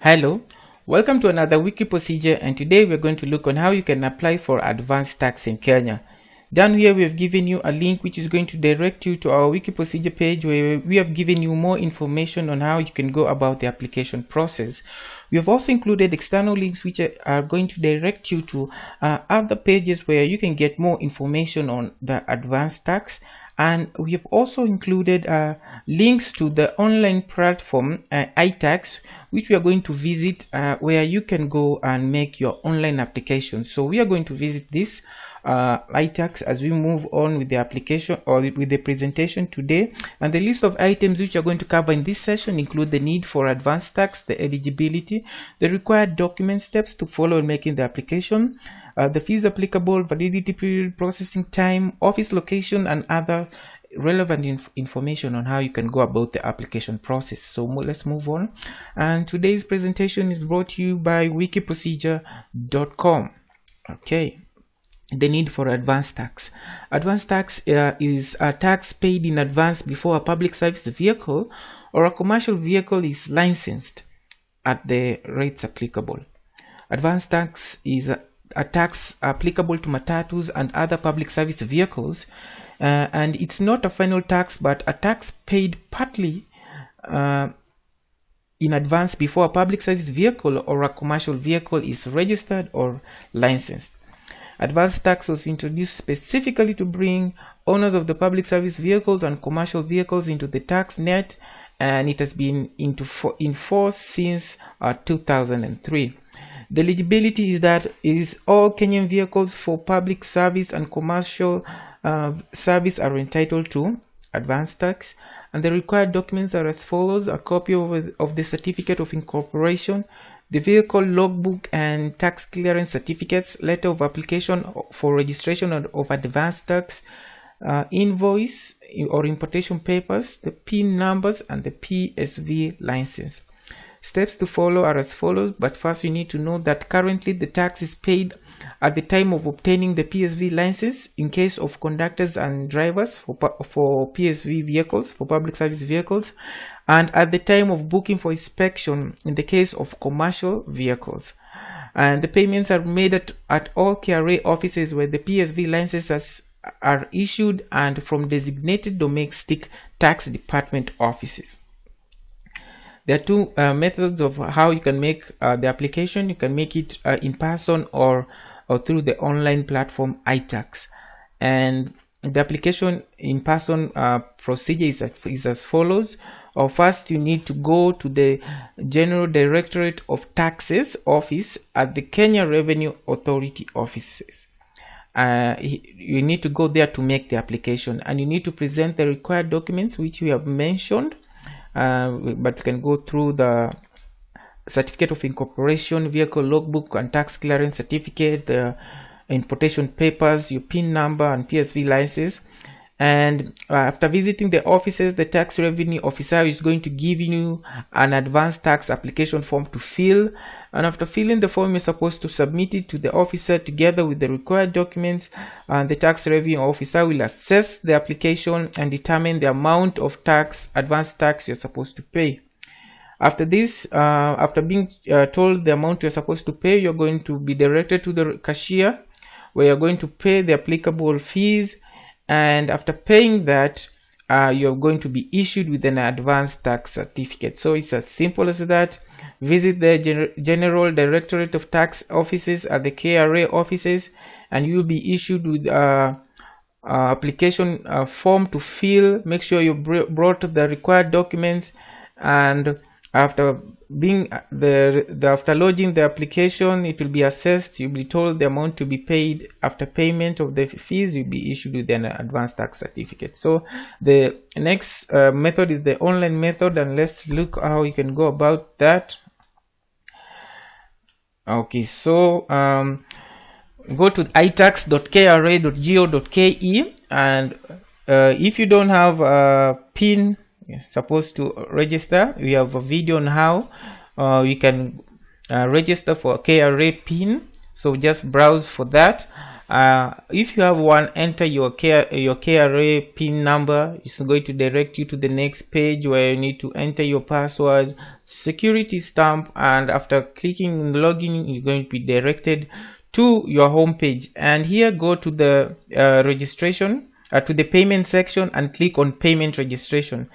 Hello, welcome to another wiki procedure, and today we're going to look on how you can apply for advanced tax in Kenya. Down here we have given you a link which is going to direct you to our wiki procedure page, where we have given you more information on how you can go about the application process. We have also included external links which are going to direct you to other pages where you can get more information on the advanced tax. And we have also included links to the online platform iTax, which we are going to visit, where you can go and make your online application. So we are going to visit this iTax as we move on with the application or with the presentation today. And the list of items which are going to cover in this session include the need for advanced tax, the eligibility, the required document steps to follow in making the application, the fees applicable, validity period, processing time, office location, and other relevant information on how you can go about the application process. So let's move on. And today's presentation is brought to you by wikiprocedure.com. Okay. The need for advanced tax. Advanced tax is a tax paid in advance before a public service vehicle or a commercial vehicle is licensed at the rates applicable. Advanced tax is a tax applicable to matatus and other public service vehicles, and it's not a final tax but a tax paid partly in advance before a public service vehicle or a commercial vehicle is registered or licensed. Advanced tax was introduced specifically to bring owners of the public service vehicles and commercial vehicles into the tax net, and it has been in force since 2003. The eligibility is that it is all Kenyan vehicles for public service and commercial service are entitled to advanced tax, and the required documents are as follows: a copy of the certificate of incorporation, the vehicle logbook and tax clearance certificates, letter of application for registration of advanced tax, invoice or importation papers, the PIN numbers, and the PSV license. Steps to follow are as follows, but first you need to know that currently the tax is paid at the time of obtaining the PSV license in case of conductors and drivers for PSV vehicles, for public service vehicles, and at the time of booking for inspection in the case of commercial vehicles. And the payments are made at all KRA offices where the PSV licenses are issued and from designated domestic tax department offices. There are two methods of how you can make the application. You can make it in person or through the online platform iTax. And the application in person procedure is as follows. First, you need to go to the General Directorate of Taxes office at the Kenya Revenue Authority offices. You need to go there to make the application, and you need to present the required documents which we have mentioned. But you can go through the certificate of incorporation, vehicle logbook and tax clearance certificate, the importation papers, your PIN number and PSV license. And after visiting the offices, the tax revenue officer is going to give you an advanced tax application form to fill, and after filling the form you're supposed to submit it to the officer together with the required documents, and the tax revenue officer will assess the application and determine the amount of advanced tax you're supposed to pay. After this, after being told the amount you're supposed to pay, you're going to be directed to the cashier where you're going to pay the applicable fees. And after paying that, you're going to be issued with an advanced tax certificate. So it's as simple as that. Visit the General Directorate of Tax offices at the KRA offices, and you'll be issued with application form to fill. Make sure you brought the required documents, and after after lodging the application, it will be assessed. You'll be told the amount to be paid. After payment of the fees, you'll be issued with an advanced tax certificate. So the next method is the online method, and let's look how you can go about that. Okay, so go to itax.kra.go.ke, and if you don't have a PIN supposed to register, we have a video on how you can register for KRA PIN. So just browse for that, If you have one, enter your KRA PIN number. It's going to direct you to the next page where you need to enter your password, security stamp, and after clicking login, you're going to be directed to your home page. And here, go to the registration, to the payment section, and click on payment registration.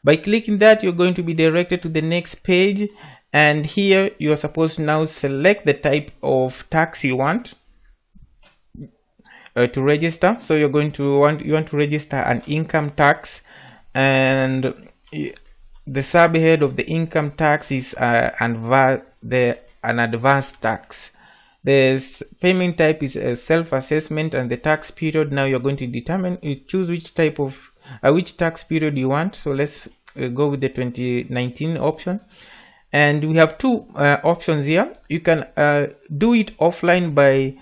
By clicking that, you're going to be directed to the next page, and here you're supposed to now select the type of tax you want to register. So you want to register an income tax, and the subhead of the income tax is an advanced tax. The payment type is a self-assessment, and the tax period, now you're going to choose which type of which tax period you want. So let's go with the 2019 option, and we have two options here. You can do it offline by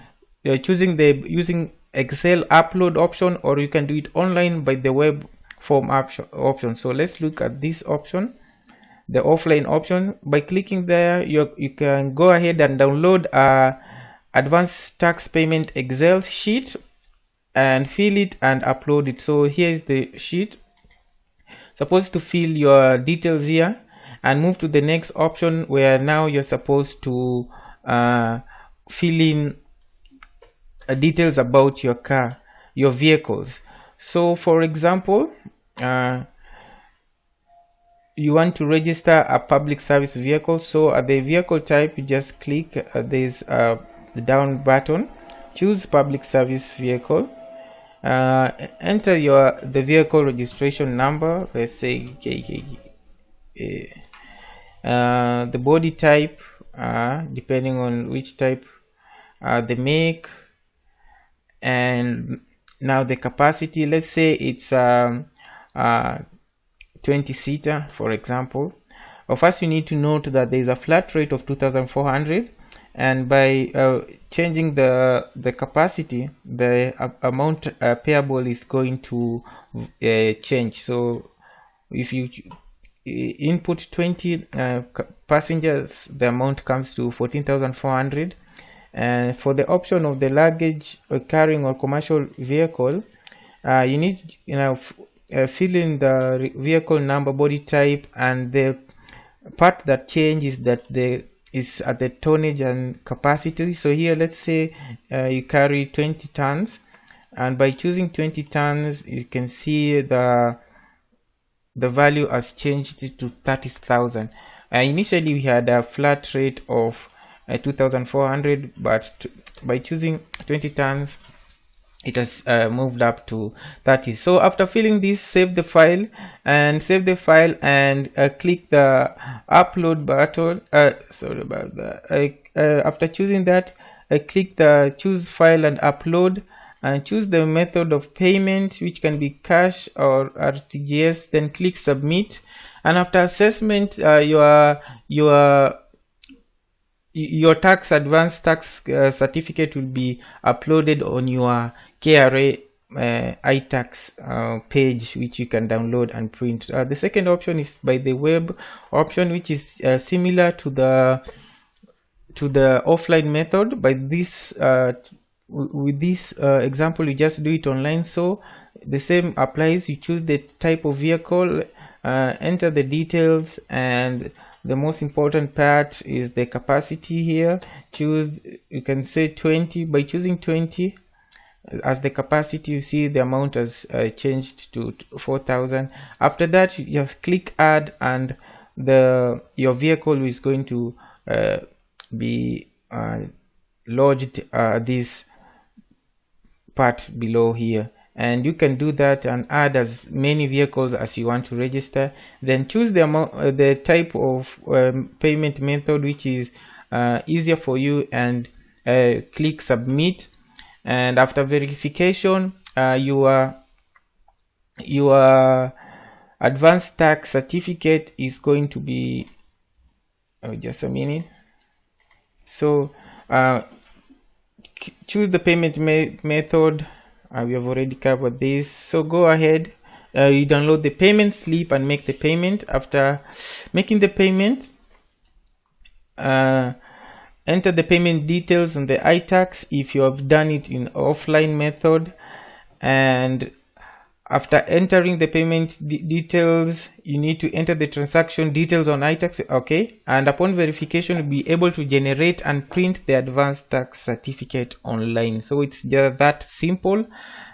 using Excel upload option, or you can do it online by the web form option. So let's look at this option, the offline option. By clicking there, you can go ahead and download a advanced tax payment Excel sheet and fill it and upload it. So here is the sheet. Supposed to fill your details here and move to the next option, where now you're supposed to fill in details about your car, your vehicles. So for example, you want to register a public service vehicle. So at the vehicle type, you just click this the down button, choose public service vehicle, enter the vehicle registration number, let's say the body type, depending on which type, the make, and now the capacity. Let's say it's 20-seater, for example. First, you need to note that there is a flat rate of 2,400, and by changing the capacity, the amount payable is going to change. So if you input 20 passengers, the amount comes to 14,400. And for the option of the luggage or carrying or commercial vehicle, you need fill in the vehicle number, body type, and the part that changes that is at the tonnage and capacity. So here, let's say you carry 20 tons, and by choosing 20 tons, you can see the value has changed to 30,000. Initially, we had a flat rate of 2,400, but by choosing 20 tons, it has moved up to 30. So after filling this, save the file and click the upload button. Sorry about that. After choosing that, click the choose file and upload, and choose the method of payment, which can be cash or RTGS. Then click submit, and after assessment, your advanced tax certificate will be uploaded on your KRA iTax page, which you can download and print. The second option is by the web option, which is similar to the offline method. By this with this example, you just do it online. So the same applies. You choose the type of vehicle, enter the details, and the most important part is the capacity here. You can say 20. By choosing 20 as the capacity, you see the amount has changed to 4,000. After that, you just click add, and your vehicle is going to be lodged this part below here. And you can do that and add as many vehicles as you want to register. Then choose the type of payment method which is easier for you, and click submit. And after verification, your advanced tax certificate is going to be just a minute. So choose the payment method. We have already covered this, so go ahead, you download the payment slip and make the payment. After making the payment, enter the payment details on the iTax if you have done it in offline method, and after entering the payment details, you need to enter the transaction details on iTax. Okay, and upon verification, you'll be able to generate and print the advanced tax certificate online. So it's just that simple.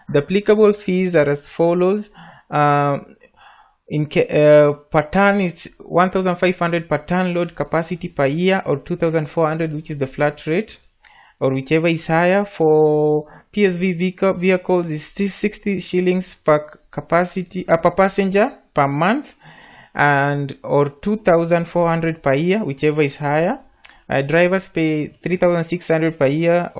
The applicable fees are as follows. Per ton, it's 1,500 per ton load capacity per year, or 2,400, which is the flat rate, or whichever is higher. For PSV vehicles, is 60 shillings per capacity per passenger per month, and or 2,400 per year, whichever is higher. Drivers pay 3,600 per year,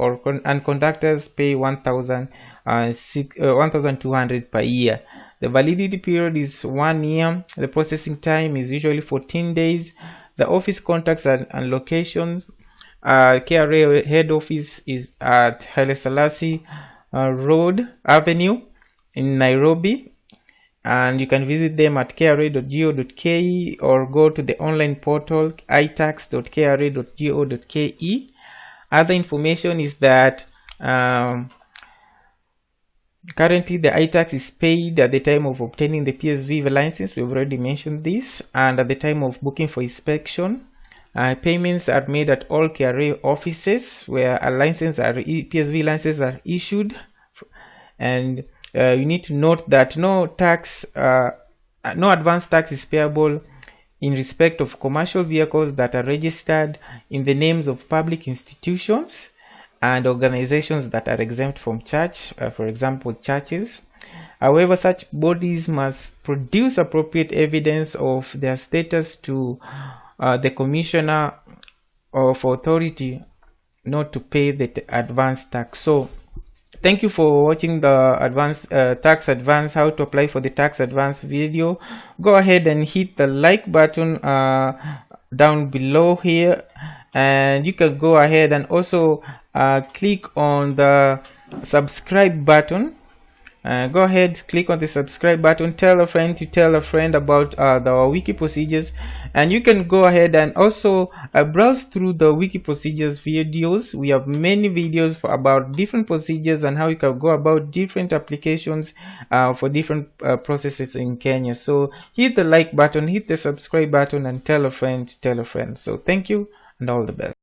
and conductors pay 1,200 per year. The validity period is 1 year. The processing time is usually 14 days. The office contacts and locations. KRA head office is at Haile Selassie Road Avenue in Nairobi, and you can visit them at kra.go.ke or go to the online portal itax.kra.go.ke. Other information is that currently the iTax is paid at the time of obtaining the PSV license. We've already mentioned this, and at the time of booking for inspection. Payments are made at all KRA offices where PSV licenses are issued, and you need to note that no advance tax is payable in respect of commercial vehicles that are registered in the names of public institutions and organizations that are exempt from charge, for example, churches. However, such bodies must produce appropriate evidence of their status to the commissioner of authority not to pay the advance tax. So thank you for watching the tax advance, how to apply for the tax advance video. Go ahead and hit the like button down below here, and you can go ahead and also click on the subscribe button. Go ahead, click on the subscribe button, tell a friend to tell a friend about the wiki procedures, and you can go ahead and also browse through the wiki procedures videos. We have many videos about different procedures and how you can go about different applications for different processes in Kenya. So hit the like button, hit the subscribe button, and tell a friend to tell a friend. So thank you and all the best.